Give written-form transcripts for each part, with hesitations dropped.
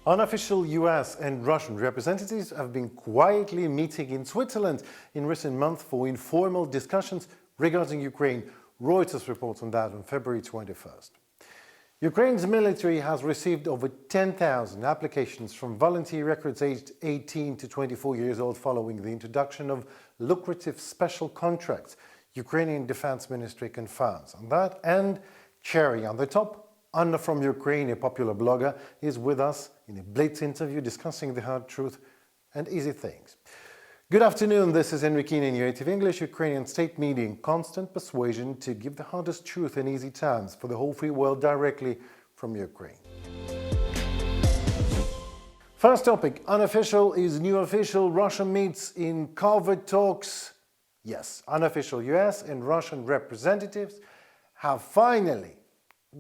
Unofficial US and Russian representatives have been quietly meeting in Switzerland in recent months for informal discussions regarding Ukraine. Reuters reports on that on February 21st. Ukraine's military has received over 10,000 applications from volunteer recruits aged 18 to 24 years old following the introduction of lucrative special contracts, Ukrainian Defense Ministry confirms. On that, and cherry on the top, Anna from Ukraine, a popular blogger, is with us in a Blitz interview discussing the hard truth and easy things. Good afternoon, this is Enrique in Native English, Ukrainian state media in constant persuasion to give the hardest truth in easy terms for the whole free world directly from Ukraine. First topic, unofficial is new official. Russia meets in covert talks. Yes, unofficial US and Russian representatives have finally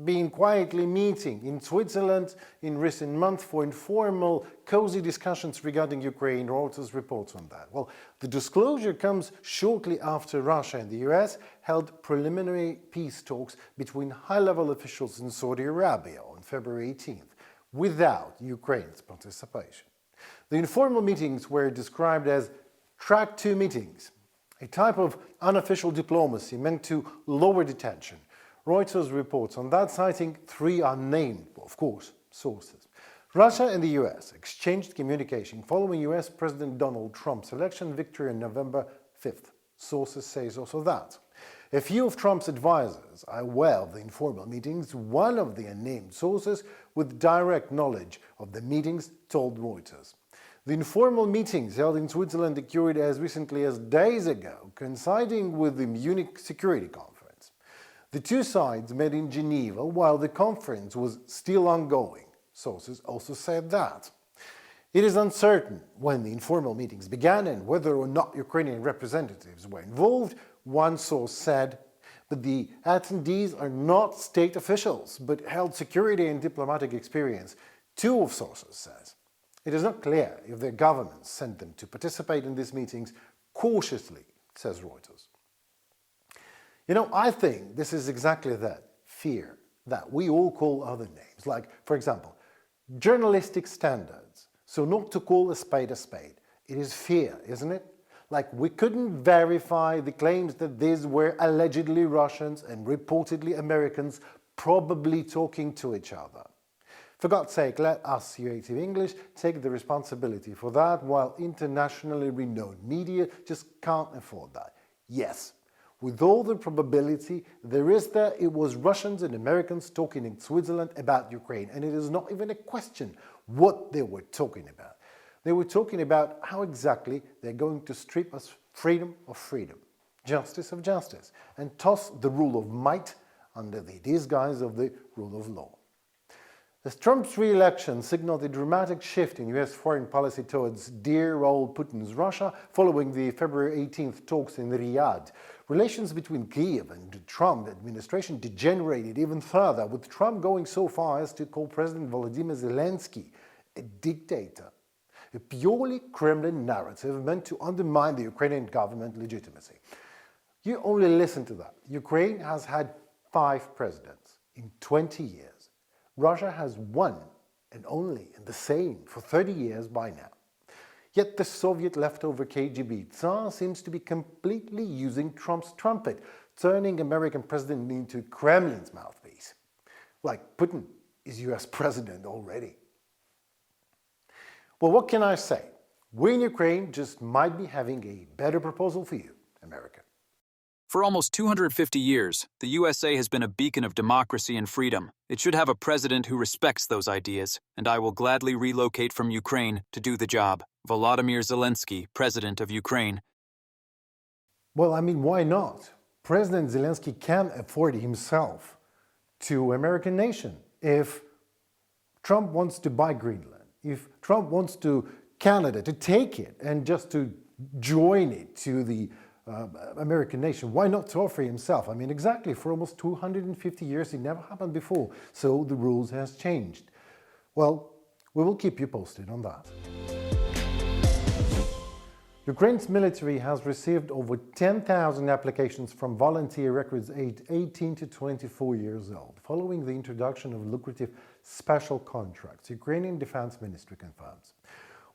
been quietly meeting in Switzerland in recent months for informal, cozy discussions regarding Ukraine. Reuters reports on that. Well, the disclosure comes shortly after Russia and the US held preliminary peace talks between high-level officials in Saudi Arabia on February 18th, without Ukraine's participation. The informal meetings were described as track 2 meetings, a type of unofficial diplomacy meant to lower detention. Reuters reports on that, citing 3 unnamed, of course, sources. Russia and the US exchanged communication following US President Donald Trump's election victory on November 5th. Sources say also that. A few of Trump's advisors are aware of the informal meetings. One of the unnamed sources with direct knowledge of the meetings told Reuters. The informal meetings held in Switzerland occurred as recently as days ago, coinciding with the Munich Security Conference. The two sides met in Geneva while the conference was still ongoing. Sources also said that. It is uncertain when the informal meetings began and whether or not Ukrainian representatives were involved, one source said, but the attendees are not state officials, but held security and diplomatic experience, two of sources says. It is not clear if their governments sent them to participate in these meetings cautiously, says Reuters. You know, I think this is exactly that, fear, that we all call other names, like, for example, journalistic standards. So not to call a spade a spade. It is fear, isn't it? Like we couldn't verify the claims that these were allegedly Russians and reportedly Americans probably talking to each other. For God's sake, let us, Native English, take the responsibility for that, while internationally renowned media just can't afford that. Yes, with all the probability it was Russians and Americans talking in Switzerland about Ukraine, and it is not even a question what they were talking about. They were talking about how exactly they're going to strip us freedom of freedom, justice of justice, and toss the rule of might under the disguise of the rule of law. As Trump's re-election signaled a dramatic shift in US foreign policy towards dear old Putin's Russia following the February 18th talks in Riyadh, relations between Kiev and the Trump administration degenerated even further, with Trump going so far as to call President Volodymyr Zelensky a dictator, a purely Kremlin narrative meant to undermine the Ukrainian government legitimacy. You only listen to that. Ukraine has had 5 presidents in 20 years. Russia has one and only and the same for 30 years by now. Yet the Soviet leftover KGB Tsar seems to be completely using Trump's trumpet, turning American president into Kremlin's mouthpiece. Like Putin is US president already. Well, what can I say? We in Ukraine just might be having a better proposal for you, America. For almost 250 years, the USA has been a beacon of democracy and freedom. It should have a president who respects those ideas, and I will gladly relocate from Ukraine to do the job. Volodymyr Zelensky, President of Ukraine. Well, I mean, why not? President Zelensky can afford himself to American nation. If Trump wants to buy Greenland, if Trump wants to Canada to take it and just to join it to the American nation, why not to offer himself? I mean, exactly, for almost 250 years it never happened before, so the rules has changed. Well, we will keep you posted on that. Ukraine's military has received over 10,000 applications from volunteer recruits aged 18 to 24 years old, following the introduction of lucrative special contracts, Ukrainian Defense Ministry confirms.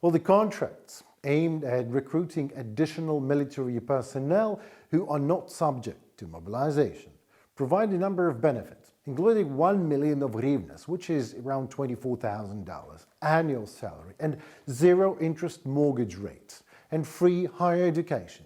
Well, the contracts aimed at recruiting additional military personnel who are not subject to mobilization provide a number of benefits, including 1 million of hryvnias, which is around $24,000 annual salary, and zero interest mortgage rates, and free higher education.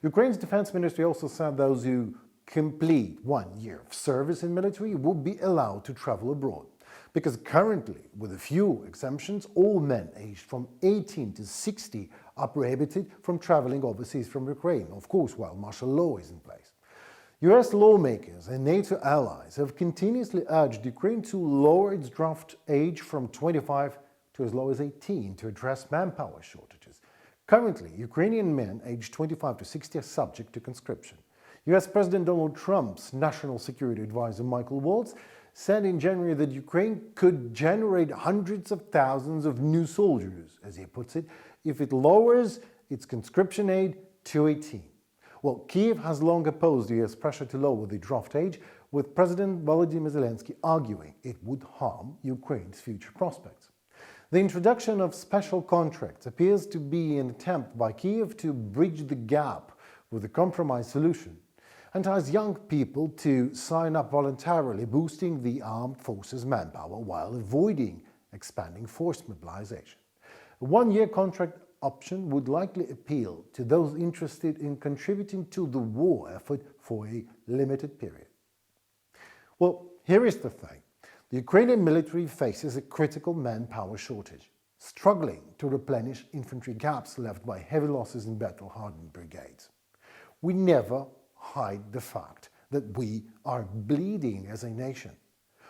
Ukraine's defense ministry also said those who complete 1 year of service in military will be allowed to travel abroad. Because currently, with a few exemptions, all men aged from 18 to 60 are prohibited from traveling overseas from Ukraine, of course, while martial law is in place. US lawmakers and NATO allies have continuously urged Ukraine to lower its draft age from 25 to as low as 18 to address manpower shortages. Currently, Ukrainian men aged 25 to 60 are subject to conscription. US President Donald Trump's National Security Advisor Michael Waltz said in January that Ukraine could generate hundreds of thousands of new soldiers, as he puts it, if it lowers its conscription age to 18. Well, Kyiv has long opposed US pressure to lower the draft age, with President Volodymyr Zelensky arguing it would harm Ukraine's future prospects. The introduction of special contracts appears to be an attempt by Kyiv to bridge the gap with a compromise solution, entice young people to sign up voluntarily, boosting the armed forces' manpower while avoiding expanding forced mobilization. A one-year contract option would likely appeal to those interested in contributing to the war effort for a limited period. Well, here is the thing. The Ukrainian military faces a critical manpower shortage, struggling to replenish infantry gaps left by heavy losses in battle-hardened brigades. We never hide the fact that we are bleeding as a nation.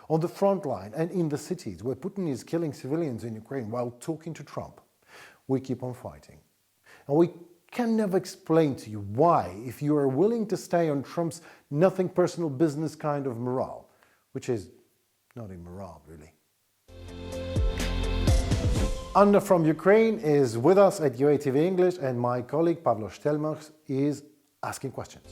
On the front line and in the cities where Putin is killing civilians in Ukraine while talking to Trump, we keep on fighting. And we can never explain to you why, if you are willing to stay on Trump's nothing personal business kind of morale, which is not a morale, really. Anna from Ukraine is with us at UATV English, and my colleague Pavlo Stelmach is asking questions.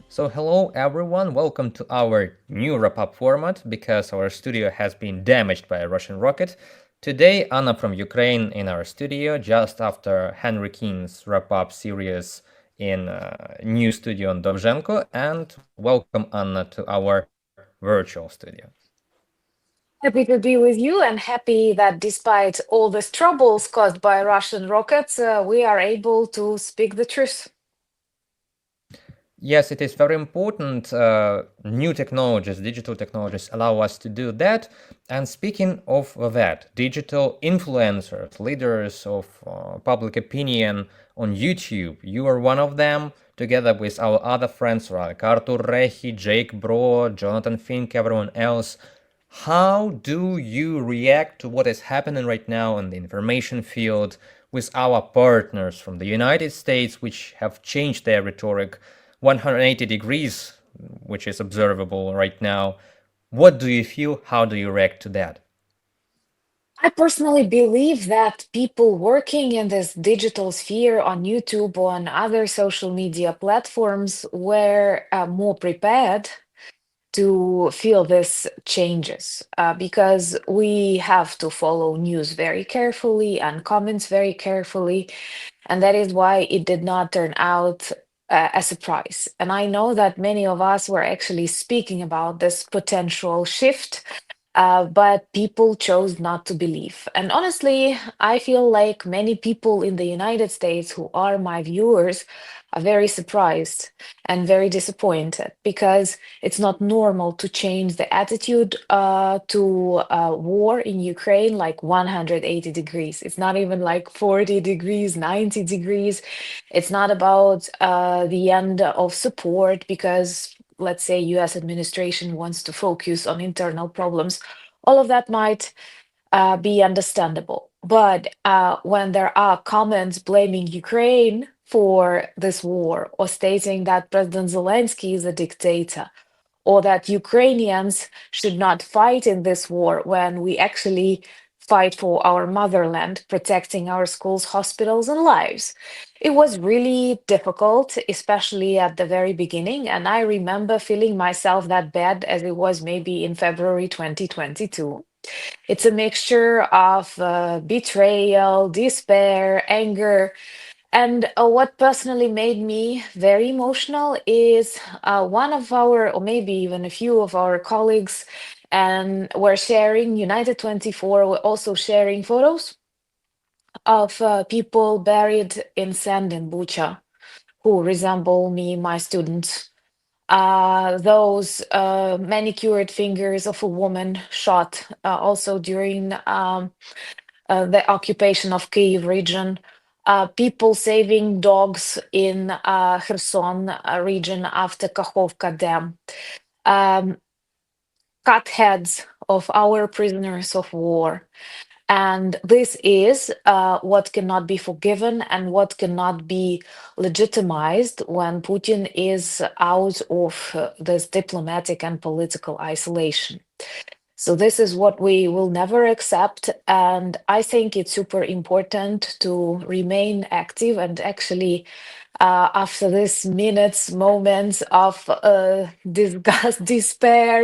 So hello everyone, welcome to our new wrap-up format, because our studio has been damaged by a Russian rocket. Today, Anna from Ukraine in our studio, just after Henry Keen's wrap-up series in new studio on Dovzhenko, and welcome Anna to our virtual studio. Happy to be with you, and happy that despite all these troubles caused by Russian rockets, we are able to speak the truth. Yes, it is very important. New technologies, digital technologies allow us to do that. And speaking of that, digital influencers, leaders of public opinion on YouTube, you are one of them, together with our other friends like Artur Rehi, Jake Bro, Jonathan Fink, everyone else. How do you react to what is happening right now in the information field with our partners from the United States, which have changed their rhetoric 180 degrees, which is observable right now? What do you feel? How do you react to that? I personally believe that people working in this digital sphere on YouTube or on other social media platforms were more prepared to feel these changes because we have to follow news very carefully and comments very carefully. And that is why it did not turn out a surprise. And I know that many of us were actually speaking about this potential shift, but people chose not to believe. And honestly, I feel like many people in the United States who are my viewers are very surprised and very disappointed, because it's not normal to change the attitude to war in Ukraine like 180 degrees. It's not even like 40 degrees, 90 degrees. It's not about the end of support because, let's say, US administration wants to focus on internal problems. All of that might be understandable. But when there are comments blaming Ukraine for this war, or stating that President Zelensky is a dictator, or that Ukrainians should not fight in this war, when we actually fight for our motherland, protecting our schools, hospitals, and lives. It was really difficult, especially at the very beginning, and I remember feeling myself that bad as it was maybe in February 2022. It's a mixture of betrayal, despair, anger, and what personally made me very emotional is one of our, or maybe even a few of our colleagues, and were sharing United 24, were also sharing photos of people buried in sand in Bucha who resemble me, my students. Those manicured fingers of a woman shot also during the occupation of Kyiv region, people saving dogs in Kherson region after Kakhovka Dam, um, cut heads of our prisoners of war. And this is what cannot be forgiven and what cannot be legitimized when Putin is out of this diplomatic and political isolation. So this is what we will never accept. And I think it's super important to remain active and actually after this minutes, moments of disgust, despair,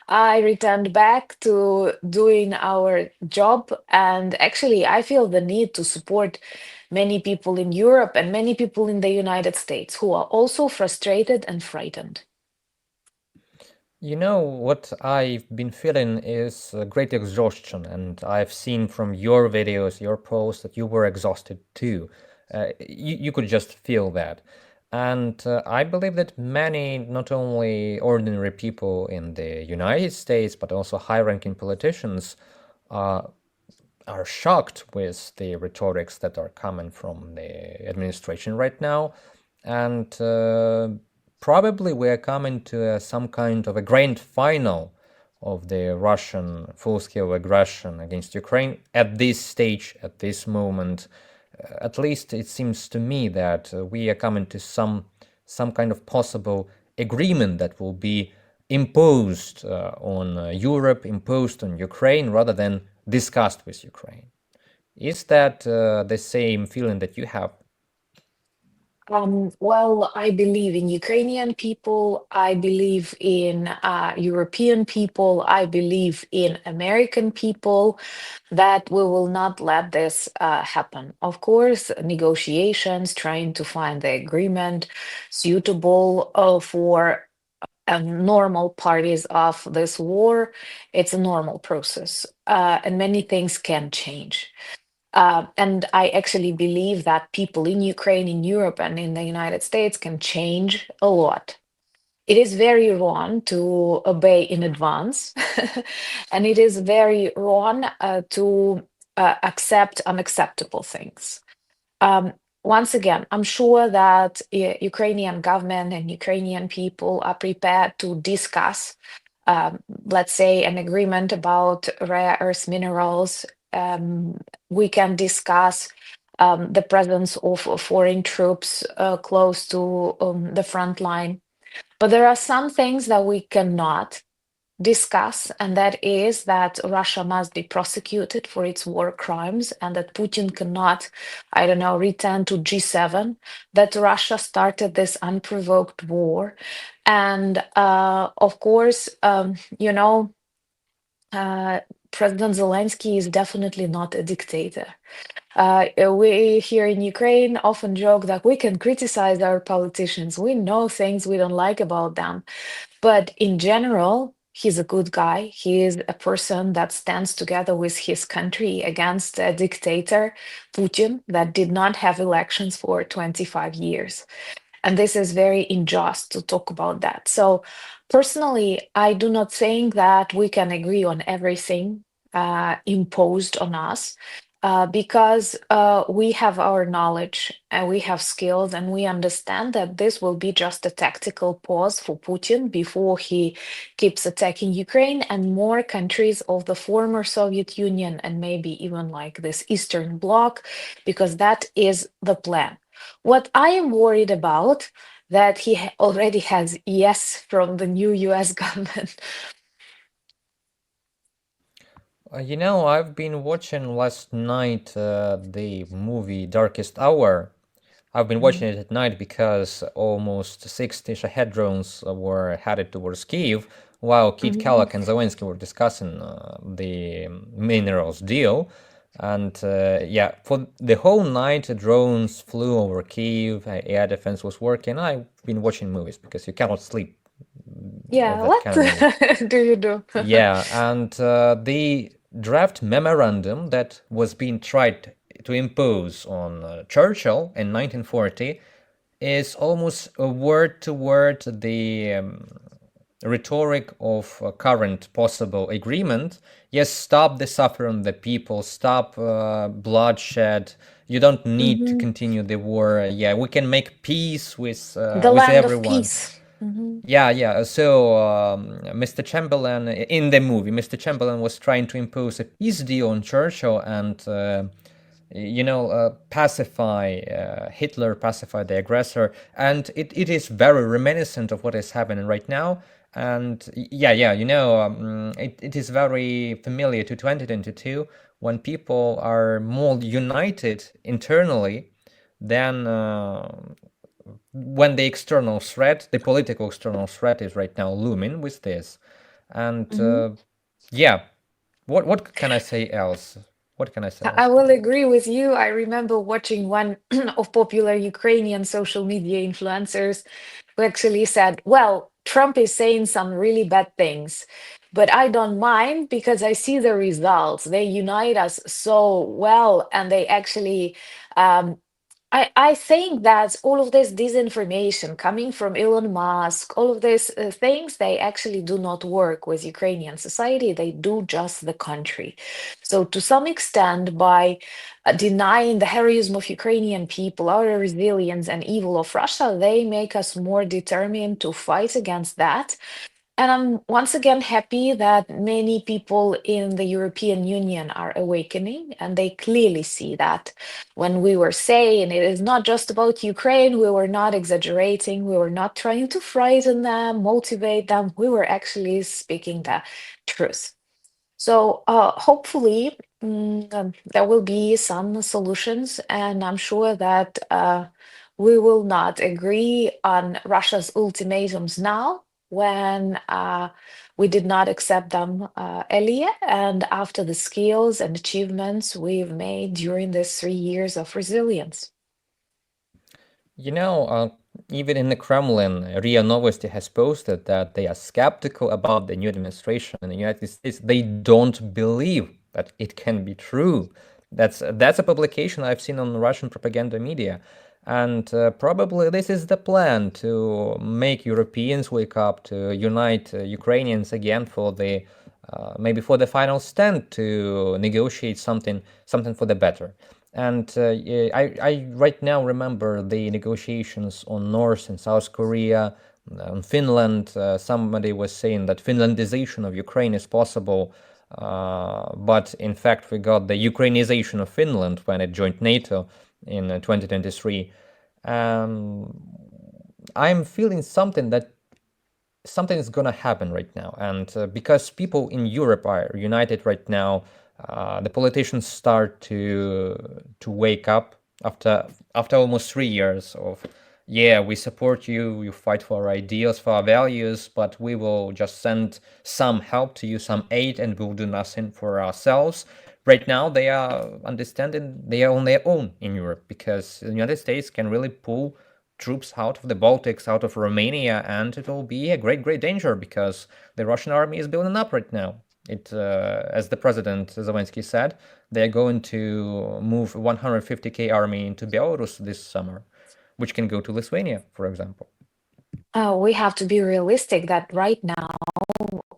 I returned back to doing our job. And actually, I feel the need to support many people in Europe and many people in the United States who are also frustrated and frightened. You know, what I've been feeling is great exhaustion, and I've seen from your videos, your posts, that you were exhausted too. You could just feel that. And I believe that many, not only ordinary people in the United States, but also high-ranking politicians uh, are shocked with the rhetorics that are coming from the administration right now. And probably we are coming to some kind of a grand final of the Russian full-scale aggression against Ukraine at this stage, at this moment. At least it seems to me that we are coming to some kind of possible agreement that will be imposed on Europe, imposed on Ukraine, rather than discussed with Ukraine. Is that the same feeling that you have? Well, I believe in Ukrainian people. I believe in European people. I believe in American people that we will not let this happen. Of course, negotiations, trying to find the agreement suitable for normal parties of this war, it's a normal process, and many things can change. And I actually believe that people in Ukraine, in Europe, and in the United States can change a lot. It is very wrong to obey in advance, and it is very wrong to accept unacceptable things. Um, Once again, I'm sure that Ukrainian government and Ukrainian people are prepared to discuss, let's say, an agreement about rare earth minerals. We can discuss the presence of foreign troops close to the front line. But there are some things that we cannot discuss, and that is that Russia must be prosecuted for its war crimes and that Putin cannot, I don't know, return to G7, that Russia started this unprovoked war. And of course, President Zelensky is definitely not a dictator. We here in Ukraine often joke that we can criticize our politicians. We know things we don't like about them. But in general, he's a good guy. He is a person that stands together with his country against a dictator, Putin, that did not have elections for 25 years. And this is very unjust to talk about that. So, personally, I do not think that we can agree on everything imposed on us. Because we have our knowledge and we have skills, and we understand that this will be just a tactical pause for Putin before he keeps attacking Ukraine and more countries of the former Soviet Union and maybe even like this Eastern Bloc, because that is the plan. What I am worried about that he already has yes from the new US government. I've been watching last night the movie Darkest Hour. I've been watching it at night because almost 60 Shahed drones were headed towards Kiev, while Kit Mhm. Kellogg and Zelensky were discussing the minerals deal. And yeah, for the whole night, drones flew over Kiev, air defense was working. I've been watching movies because you cannot sleep Yeah, of that what kind of movie. do you do? Yeah, and the draft memorandum that was being tried to impose on Churchill in 1940 is almost a word to word the rhetoric of a current possible agreement. Yes, stop the suffering of the people, stop bloodshed. You don't need to Hmm. continue the war. Yeah, we can make peace The with land of everyone. peace. Hmm. Yeah, yeah. So Mr. Chamberlain in the movie, Mr. Chamberlain was trying to impose a peace deal on Churchill and pacify Hitler, pacify the aggressor, and it is very reminiscent of what is happening right now. And yeah, it is very familiar to 2022 when people are more united internally than when the external threat, the political external threat, is right now looming with this. And yeah, what can I say else? What can I say I else? will agree with you. I remember watching one of popular Ukrainian social media influencers who actually said, well, Trump is saying some really bad things, but I don't mind because I see the results. They unite us so well, and they actually um, I think that all of this disinformation coming from Elon Musk, all of these things, they actually do not work with Ukrainian society. They do just the country. So, to some extent, by denying the heroism of Ukrainian people, our resilience, and evil of Russia, they make us more determined to fight against that. And I'm once again happy that many people in the European Union are awakening, and they clearly see that. When we were saying it is not just about Ukraine, we were not exaggerating, we were not trying to frighten them, motivate them, we were actually speaking the truth. So hopefully there will be some solutions, and I'm sure that we will not agree on Russia's ultimatums now when we did not accept them earlier and after the skills and achievements we've made during these 3 years of resilience. You know, even in the Kremlin, RIA Novosti has posted that they are skeptical about the new administration in the United States. They don't believe that it can be true. That's a publication I've seen on Russian propaganda media. And probably this is the plan to make Europeans wake up, to unite Ukrainians again for the maybe for the final stand to negotiate something for the better. And yeah, I right now remember the negotiations on North and South Korea, on Finland. Somebody was saying that Finlandization of Ukraine is possible, but in fact we got the Ukrainization of Finland when it joined NATO in 2023. Um, I'm feeling something is gonna happen right now, and because people in Europe are united right now, the politicians start to wake up after almost 3 years of yeah, we support you, you fight for our ideals, for our values, but we will just send some help to you, some aid, and we'll do nothing for ourselves. Right now, they are understanding they are on their own in Europe because the United States can really pull troops out of the Baltics, out of Romania, and it will be a great, great danger because the Russian army is building up right now. As the president Zelensky said, they're going to move 150K army into Belarus this summer, which can go to Lithuania, for example. We have to be realistic that right now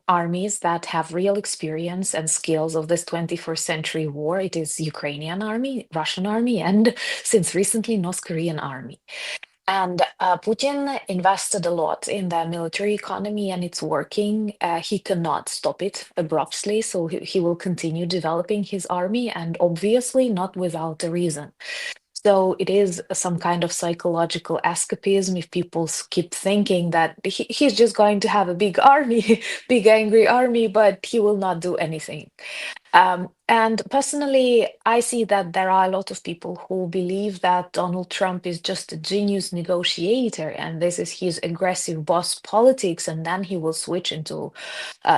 armies that have real experience and skills of this 21st century war. It is Ukrainian army, Russian army, and since recently North Korean army. And Putin invested a lot in the military economy, and it's working. He cannot stop it abruptly, so he will continue developing his army, and obviously not without a reason. So it is some kind of psychological escapism if people keep thinking that he's just going to have a big army, big angry army, but he will not do anything. And personally, I see that there are a lot of people who believe that Donald Trump is just a genius negotiator and this is his aggressive boss politics, and then he will switch into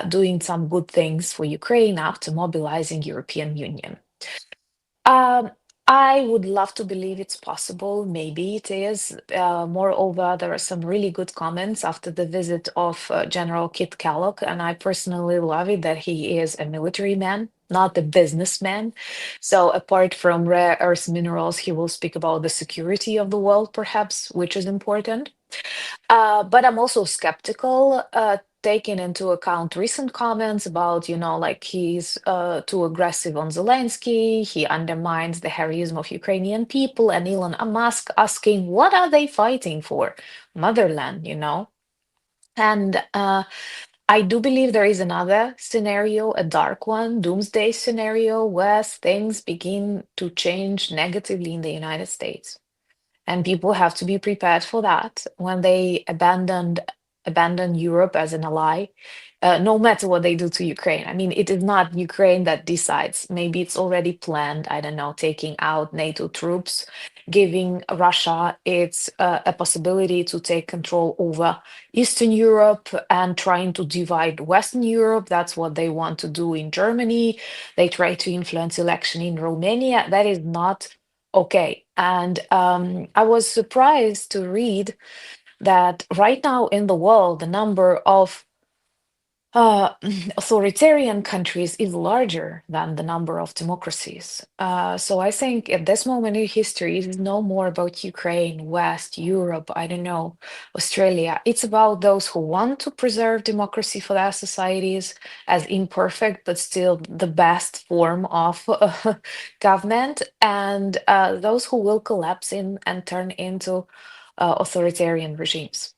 doing some good things for Ukraine after mobilizing European Union. Um, I would love to believe it's possible. Maybe it is. Moreover, there are some really good comments after the visit of General Kit Kellogg, and I personally love it that he is a military man, not a businessman. So, apart from rare earth minerals, he will speak about the security of the world, perhaps, which is important. But I'm also skeptical, taking into account recent comments about, like he's too aggressive on Zelensky, he undermines the heroism of Ukrainian people, and Elon Musk asking, what are they fighting for? Motherland. And I do believe there is another scenario, a dark one, doomsday scenario, where things begin to change negatively in the United States. And people have to be prepared for that when they abandon Europe as an ally, no matter what they do to Ukraine. I mean, it is not Ukraine that decides. Maybe it's already planned. I don't know, taking out NATO troops, giving Russia its a possibility to take control over Eastern Europe and trying to divide Western Europe. That's what they want to do in Germany. They try to influence election in Romania. That is not okay. And I was surprised to read that right now in the world, the number of uh, authoritarian countries is larger than the number of democracies. So I think at this moment in history, it is no more about Ukraine, West, Europe, I don't know, Australia. It's about those who want to preserve democracy for their societies as imperfect, but still the best form of government, and those who will collapse in and turn into authoritarian regimes.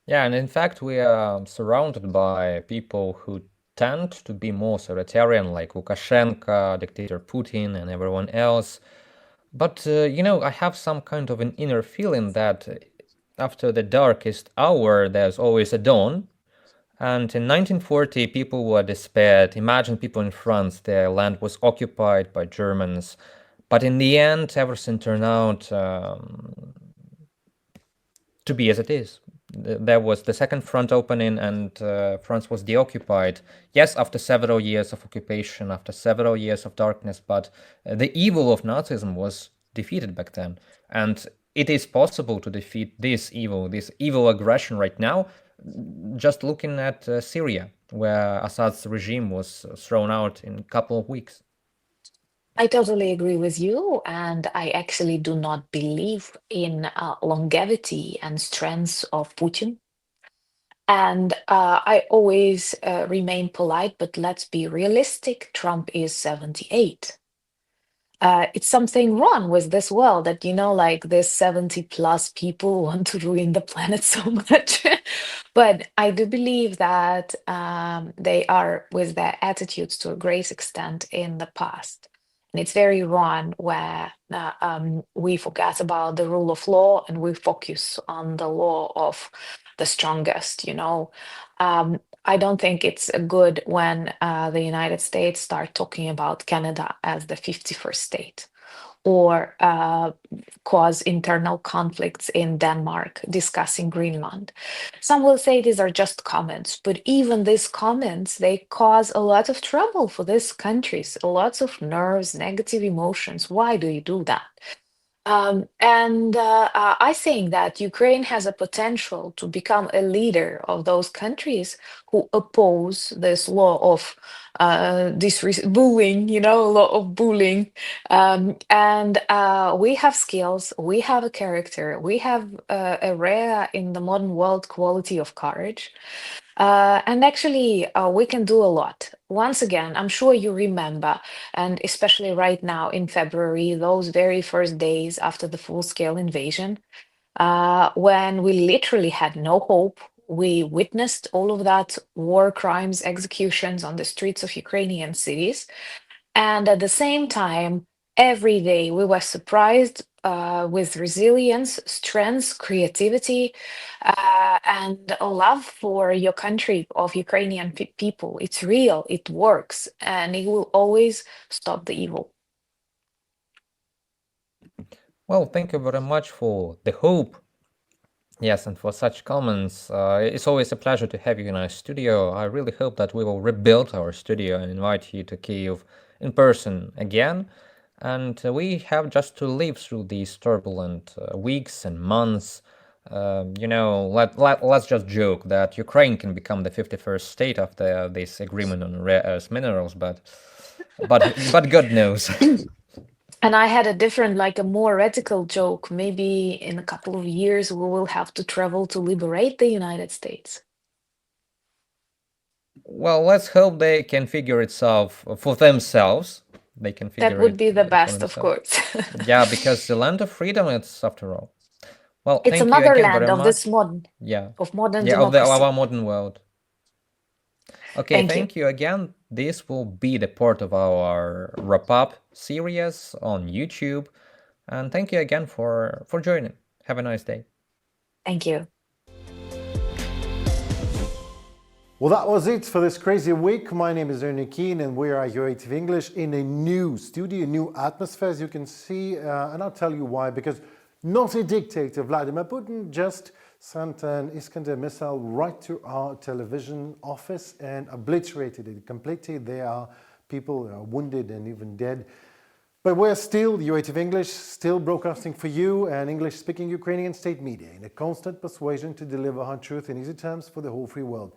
Yeah, and in fact, we are surrounded by people who tend to be more authoritarian, like Lukashenko, dictator Putin, and everyone else. But, I have some kind of an inner feeling that after the darkest hour, there's always a dawn. And in 1940, people were despaired. Imagine people in France, their land was occupied by Germans. But in the end, everything turned out to be as it is. There was the second front opening, and France was deoccupied. Yes, after several years of occupation, after several years of darkness, but the evil of Nazism was defeated back then. And it is possible to defeat this evil aggression right now, just looking at Syria, where Assad's regime was thrown out in a couple of weeks. I totally agree with you, and I actually do not believe in longevity and strength of Putin. And I always remain polite, but let's be realistic. Trump is 78. It's something wrong with this world that, like this 70 plus people want to ruin the planet so much. But I do believe that they are with their attitudes to a great extent in the past. And it's very wrong where we forget about the rule of law and we focus on the law of the strongest. I don't think it's good when the United States start talking about Canada as the 51st state or cause internal conflicts in Denmark discussing Greenland. Some will say these are just comments, but even these comments, they cause a lot of trouble for these countries, lots of nerves, negative emotions. Why do you do that? And I think that Ukraine has a potential to become a leader of those countries who oppose this law of bullying, law of bullying. And we have skills, we have a character, we have a rare in the modern world quality of courage. And actually, we can do a lot. Once again, I'm sure you remember, and especially right now in February, those very first days after the full-scale invasion, when we literally had no hope. We witnessed all of that war crimes, executions on the streets of Ukrainian cities. And at the same time, Every day we were surprised with resilience, strength, creativity, and a love for your country of Ukrainian people. It's real, it works, and it will always stop the evil. Well, thank you very much for the hope. Yes, and for such comments. It's always a pleasure to have you in our studio. I really hope that we will rebuild our studio and invite you to Kyiv in person again. And we have just to live through these turbulent weeks and months. Let's just joke that Ukraine can become the 51st state after this agreement on rare earth minerals, but God knows. And I had a different, like a more radical joke. Maybe in a couple of years, we will have to travel to liberate the United States. Well, let's hope they can figure it out for themselves. They can That figure would it be the for best, of themselves. course. Yeah, because the land of freedom, it's after all. Well, It's a thank you again motherland very of this much. modern, Yeah, of modern yeah, of our democracy. modern world. Okay, Thank you. thank you again. This will be the part of our wrap-up series on YouTube. And thank you again for joining. Have a nice day. Thank you. Well, that was it for this crazy week. My name is Ernie Keane, and we are UATV English in a new studio, a new atmosphere, as you can see. And I'll tell you why. Because not a dictator, Vladimir Putin, just sent an Iskander missile right to our television office and obliterated it completely. There are people who are wounded and even dead. But we're still, UATV English, still broadcasting for you and English-speaking Ukrainian state media in a constant persuasion to deliver hard truth in easy terms for the whole free world,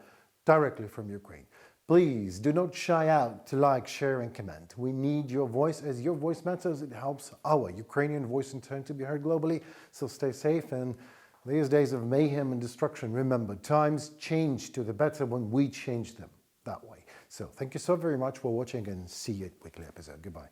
directly from Ukraine. Please do not shy out to like, share and comment. We need your voice, as your voice matters. It helps our Ukrainian voice in turn to be heard globally. So stay safe, and these days of mayhem and destruction, remember, times change to the better when we change them that way. So thank you so very much for watching, and see you at weekly episode. Goodbye.